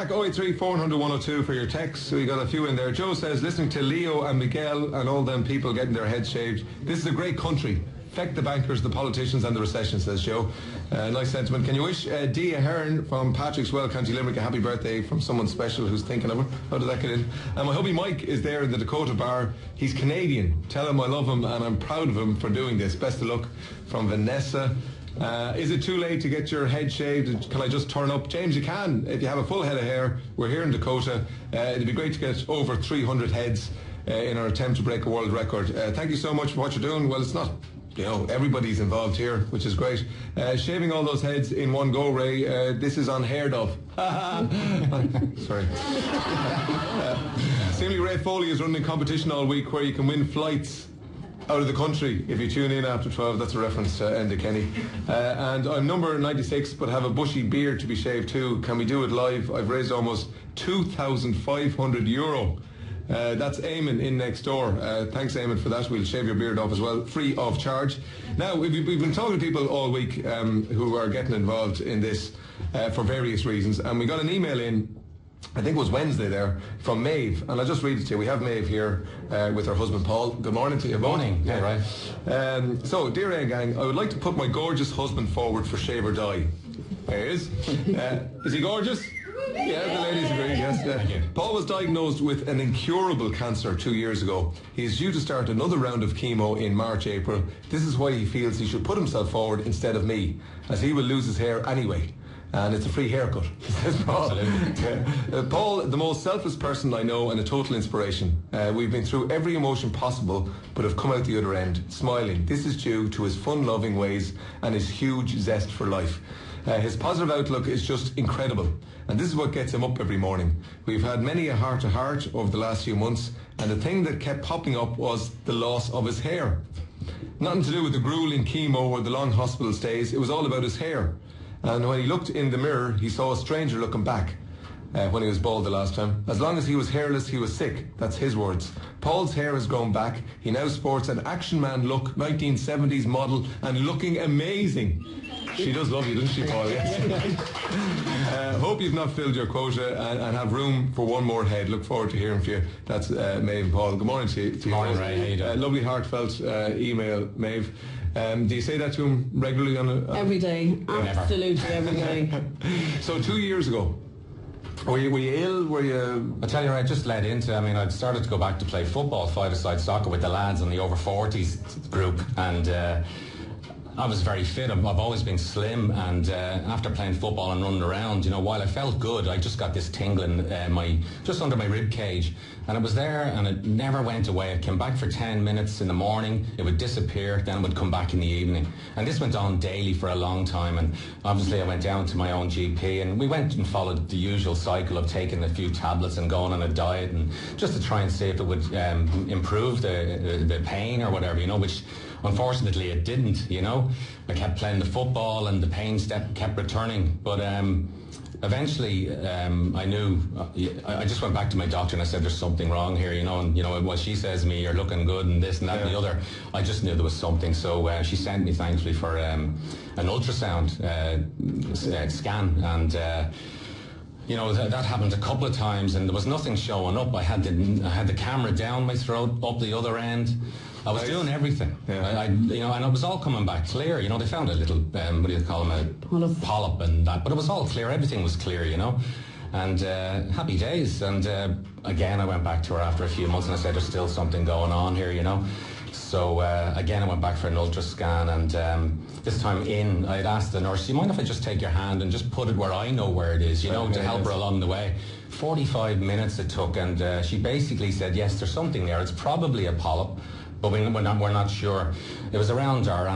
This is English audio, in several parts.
crack. 083 400 102 for your texts. So we got a few in there. Joe says, listening to Leo and Miguel and all them people getting their heads shaved, this is a great country. Feck the bankers, the politicians and the recession, says Joe. Nice sentiment. Can you wish Dee Ahern from Patrick's Well, County Limerick a happy birthday from someone special who's thinking of her? How did that get in? And my hubby Mike is there in the Dakota bar. He's Canadian. Tell him I love him and I'm proud of him for doing this. Best of luck from Vanessa. Is it too late to get your head shaved? Can I just turn up? James, you can. If you have a full head of hair, we're here in Dakota. It'd be great to get over 300 heads in our attempt to break a world record. Thank you so much for what you're doing. Well, it's not, everybody's involved here, which is great. Shaving all those heads in one go, Ray, this is unheard of. Sorry. Seemingly Ray Foley is running a competition all week where you can win flights out of the country if you tune in after 12. That's a reference to Enda Kenny. And I'm number 96 but have a bushy beard to be shaved too. Can we do it live? I've raised almost €2,500. That's Eamon in next door. Thanks, Eamon, for that. We'll shave your beard off as well, free of charge. Now, we've been talking to people all week who are getting involved in this for various reasons, and we got an email in, I think it was Wednesday there, from Maeve, and I'll just read it to you. We have Maeve here with her husband Paul. Good morning to you both. Morning. Yeah, right. So, dear A gang, I would like to put my gorgeous husband forward for Shave or Die. There he is. Is he gorgeous? Yeah, the ladies agree, yes. Paul was diagnosed with an incurable cancer 2 years ago. He is due to start another round of chemo in March, April. This is why he feels he should put himself forward instead of me, as he will lose his hair anyway. And it's a free haircut, says Paul. Paul, the most selfless person I know and a total inspiration. We've been through every emotion possible, but have come out the other end, smiling. This is due to his fun-loving ways and his huge zest for life. His positive outlook is just incredible, and this is what gets him up every morning. We've had many a heart-to-heart over the last few months, and the thing that kept popping up was the loss of his hair. Nothing to do with the grueling chemo or the long hospital stays, it was all about his hair. And when he looked in the mirror, he saw a stranger looking back when he was bald the last time. As long as he was hairless, he was sick. That's his words. Paul's hair has grown back. He now sports an action man look, 1970s model, and looking amazing. She does love you, doesn't she, Paul? Yes. Hope you've not filled your quota and have room for one more head. Look forward to hearing from you. That's Maeve and Paul. Good morning to you. Good morning, Ray. How you doing? Lovely, heartfelt email, Maeve. Do you say that to him regularly every day? Absolutely every day. So 2 years ago, were you ill? Were you? I tell you, I just led into. I mean, I'd started to go back to play football, five-a-side soccer with the lads in the over 40s group, and I was very fit. I've always been slim, and after playing football and running around, while I felt good, I just got this tingling just under my rib cage, and it was there, and it never went away. It came back for 10 minutes in the morning, it would disappear, then it would come back in the evening, and this went on daily for a long time. And obviously I went down to my own GP, and we went and followed the usual cycle of taking a few tablets and going on a diet, and just to try and see if it would improve the pain or whatever, which unfortunately it didn't. I kept playing the football and the pain kept returning, but eventually I knew. I just went back to my doctor and I said, there's something wrong here, and what she says to me, you're looking good and this and that and the other, I just knew there was something. So she sent me, thankfully, for an ultrasound scan, and that happened a couple of times, and there was nothing showing up. I had the camera down my throat, up the other end. I was doing everything, and it was all coming back clear. They found a little, what do you call them, a polyp and that, but it was all clear. Everything was clear, and happy days. And again, I went back to her after a few months, and I said, there's still something going on here, So again, I went back for an ultra scan, and this time I'd asked the nurse, do you mind if I just take your hand and just put it where I know where it is, to help her along the way. 45 minutes it took, and she basically said, yes, there's something there. It's probably a polyp, but we're not sure. It was around our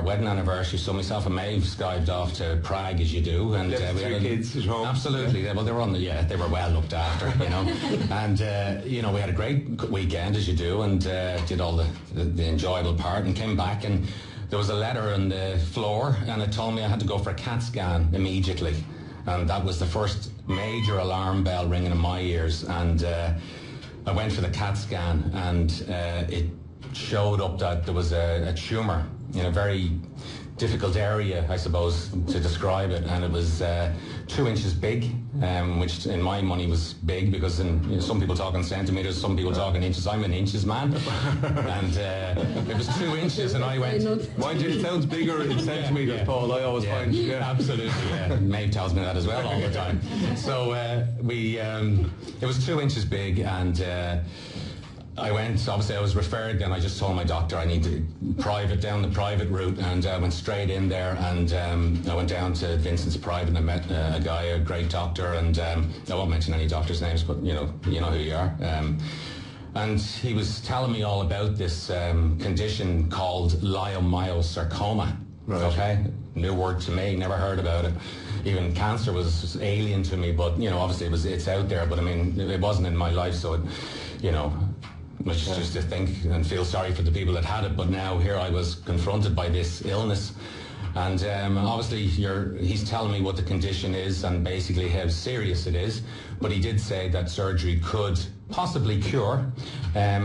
wedding anniversary, so myself and Maeve skived off to Prague, as you do, and we had kids at home. Absolutely. Well, they were they were well looked after, and we had a great weekend, as you do, and did all the enjoyable part, and came back, and there was a letter on the floor, and it told me I had to go for a CAT scan immediately, and that was the first major alarm bell ringing in my ears. And I went for the CAT scan, and it showed up that there was a tumour in a very difficult area, I suppose, to describe it, and it was 2 inches big, which in my money was big because some people talk in centimetres, some people talk in inches. I'm an inches man, and it was 2 inches, and I went. Mind you, it sounds bigger in centimetres, Paul. I always find. Yeah. Absolutely, yeah. Maeve tells me that as well all the time. So it was 2 inches big, and I went. Obviously, I was referred. Then I just told my doctor I need to down the private route, and I went straight in there. And I went down to Vincent's Private, and I met a guy, a great doctor. And I won't mention any doctors' names, but you know who you are. And he was telling me all about this condition called leiomyosarcoma. Right. Okay, new word to me. Never heard about it. Even cancer was alien to me, but you know, obviously it's out there. But I mean, it wasn't in my life, so it, you know. Which is just to think and feel sorry for the people that had it, but now here I was confronted by this illness, and obviously he's telling me what the condition is and basically how serious it is, but he did say that surgery could possibly cure. I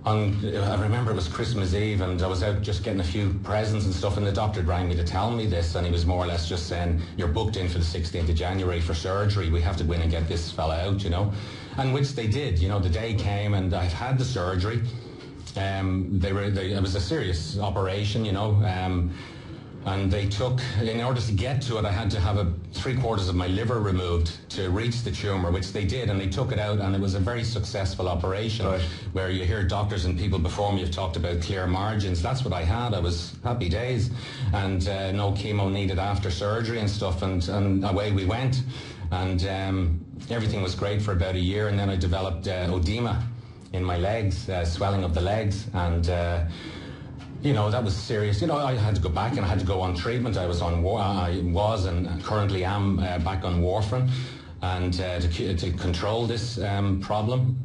remember it was Christmas Eve, and I was out just getting a few presents and stuff, and the doctor rang me to tell me this, and he was more or less just saying, you're booked in for the 16th of January for surgery. We have to go in and get this fella out, you know. And which they did, you know. The day came, and I've had the surgery. It was a serious operation, you know. And they took, in order to get to it, I had to have 3/4 of my liver removed to reach the tumour, which they did, and they took it out, and it was a very successful operation. Right. Where you hear doctors and people before me have talked about clear margins. That's what I had. I was happy days, and no chemo needed after surgery and stuff, and away we went. And everything was great for about a year, and then I developed oedema in my legs, swelling of the legs, and you know, that was serious. You know, I had to go back and I had to go on treatment. I was and currently am back on warfarin, and to control this problem.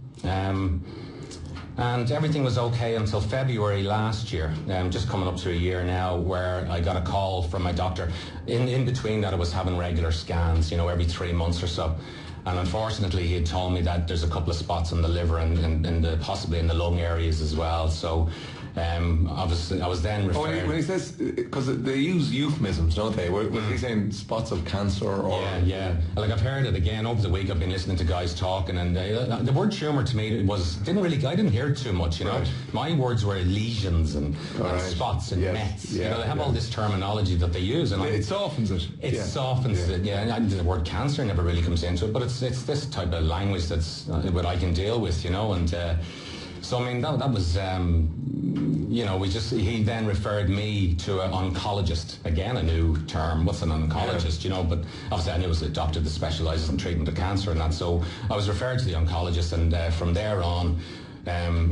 And everything was okay until February last year, just coming up to a year now, where I got a call from my doctor. In between that, I was having regular scans, you know, every 3 months or so. And unfortunately, he had told me that there's a couple of spots on the liver and possibly in the lung areas as well. So obviously, I was then referred. When he says, because they use euphemisms, don't they? Was he saying spots of cancer or? Yeah. Like I've heard it again over the week. I've been listening to guys talking, and the word tumour to me I didn't hear it too much. You know, right. My words were lesions and spots and mets. Yeah, you know, they have all this terminology that they use, and it softens it. It softens it. Yeah, and the word cancer never really comes into it, but it's this type of language that's what I can deal with. You know, and. So I mean that was you know, he then referred me to an oncologist, again a new term. What's an oncologist? You know, but obviously I knew it was a doctor that specialises in treatment of cancer and that. So I was referred to the oncologist, and from there on,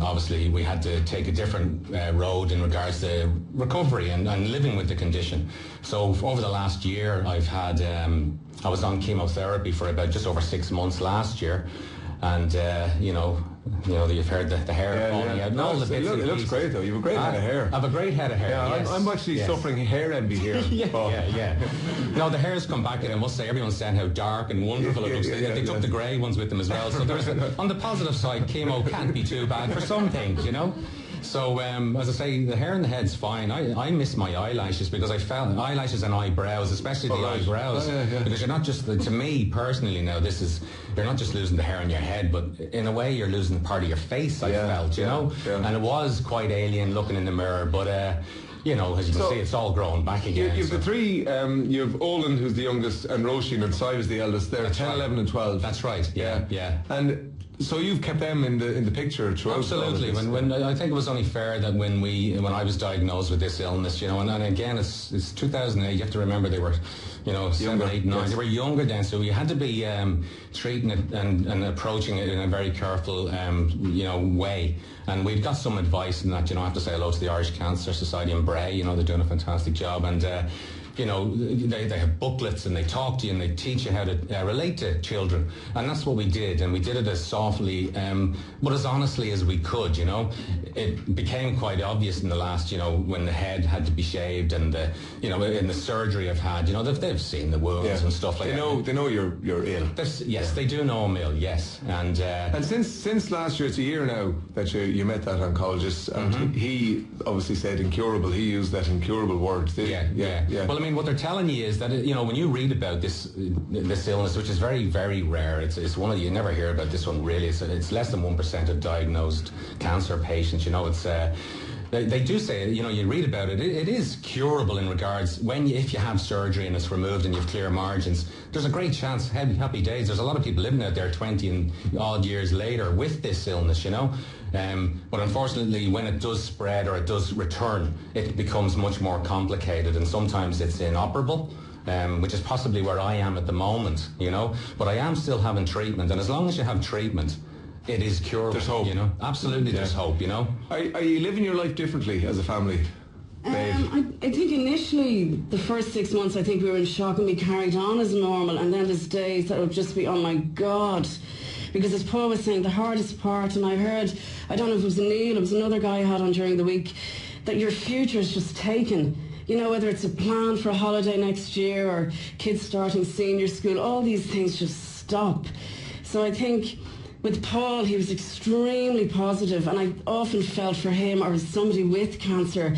obviously we had to take a different road in regards to recovery and living with the condition. So over the last year, I've had I was on chemotherapy for about just over 6 months last year, and you know, you've heard the hair falling out. No, it looks great though. You have a great head of hair. I have a great head of hair. Yeah, yes. I'm actually suffering hair envy here. yeah. No, the hair's come back, and I must say, everyone's saying how dark and wonderful it looks. They took the grey ones with them as well. So on the positive side, chemo can't be too bad for some things, you know. So, as I say, the hair and the head's fine. I miss my eyelashes, because I felt eyelashes and eyebrows, especially the eyebrows, because you're not just, to me personally now, you're not just losing the hair on your head, but in a way you're losing part of your face, I felt, you know, and it was quite alien looking in the mirror, but you know, as you can see, it's all growing back again. You've the three, you have Olin, who's the youngest, and Roisin and Cy is the eldest. They're 10, 11 and 12. That's right, yeah. And so you've kept them in the picture throughout. Absolutely. When I think it was only fair that when I was diagnosed with this illness, you know, and again it's 2008. You have to remember they were, you know, 7, 8, 9. Yes. They were younger then, so you had to be treating it and approaching it in a very careful, you know, way. And we've got some advice in that. You know, I have to say hello to the Irish Cancer Society in Bray. You know, they're doing a fantastic job, and you know, they have booklets, and they talk to you and they teach you how to relate to children, and that's what we did, and we did it as softly but as honestly as we could. You know, it became quite obvious in the last, you know, when the head had to be shaved, and you know, in the surgery I've had, you know, they've seen the wounds and stuff like that. They know you're ill. Yes, they do know I'm ill. Yes, and since last year, it's a year now that you met that oncologist, and he obviously said incurable. He used that incurable word. Yeah. Well, I mean, mean, what they're telling you is that, you know, when you read about this illness, which is very, very rare, it's one of you never hear about this one really. It's less than 1% of diagnosed cancer patients. You know, it's. They do say, you know, you read about it, it is curable in regards if you have surgery and it's removed and you have clear margins, there's a great chance, happy days. There's a lot of people living out there 20 and odd years later with this illness, you know. But unfortunately, when it does spread or it does return, it becomes much more complicated, and sometimes it's inoperable. Which is possibly where I am at the moment, you know. But I am still having treatment, and as long as you have treatment, it is curable. There's hope. You know, absolutely, there's hope. You know. Are you living your life differently as a family? I think initially, the first 6 months, I think we were in shock and we carried on as normal, and then there's days that would just be, oh my God. Because as Paul was saying, the hardest part, and I heard, I don't know if it was Neil, it was another guy I had on during the week, that your future is just taken. You know, whether it's a plan for a holiday next year or kids starting senior school, all these things just stop. So I think with Paul, he was extremely positive, and I often felt for him or somebody with cancer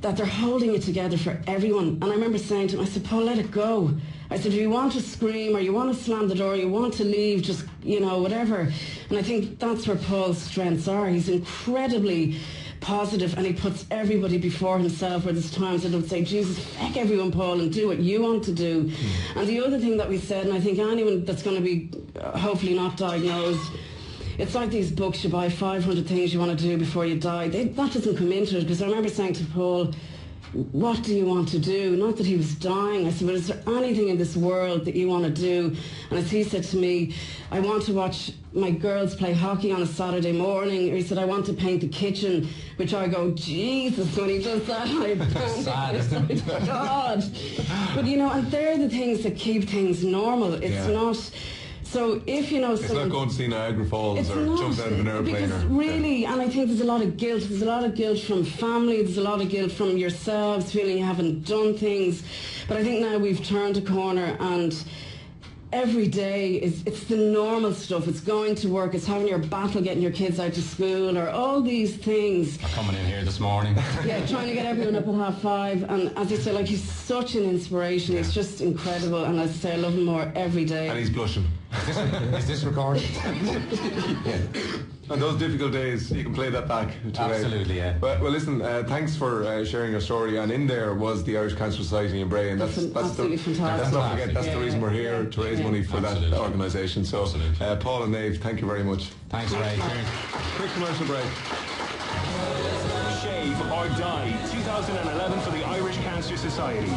that they're holding it together for everyone. And I remember saying to him, I said, Paul, let it go. I said, if you want to scream or you want to slam the door, you want to leave, just, you know, whatever. And I think that's where Paul's strengths are. He's incredibly positive, and he puts everybody before himself, where there's times that would say, Jesus, feck everyone, Paul, and do what you want to do. And the other thing that we said, and I think anyone that's going to be hopefully not diagnosed, it's like these books, you buy 500 things you want to do before you die. That doesn't come into it, because I remember saying to Paul, what do you want to do? Not that he was dying. I said, but is there anything in this world that you want to do? And as he said to me, I want to watch my girls play hockey on a Saturday morning. Or he said, I want to paint the kitchen, which I go, Jesus, when he does that, I sad, isn't it? God. But, you know, and they're the things that keep things normal. It's not... So if you know it's not going to see Niagara Falls or jump out of an airplane. Because really, and I think there's a lot of guilt. There's a lot of guilt from family. There's a lot of guilt from yourselves, feeling you haven't done things. But I think now we've turned a corner, and every day it's the normal stuff. It's going to work. It's having your battle getting your kids out to school, or all these things. I'm coming in here this morning. Yeah, trying to get everyone up at 5:30. And as I say, like, he's such an inspiration. He's just incredible. And as I say, I love him more every day. And he's blushing. Is this recorded? Yeah. On those difficult days, you can play that back today. Absolutely, yeah. Well, listen, thanks for sharing your story. And in there was the Irish Cancer Society in Bray, and that's absolutely fantastic. Let's not forget, that's the reason we're here, to raise money for that organisation. So, Paul and Maeve, thank you very much. Thanks, Ray. Quick commercial break. Shave or Die 2011 for the Irish Cancer Society.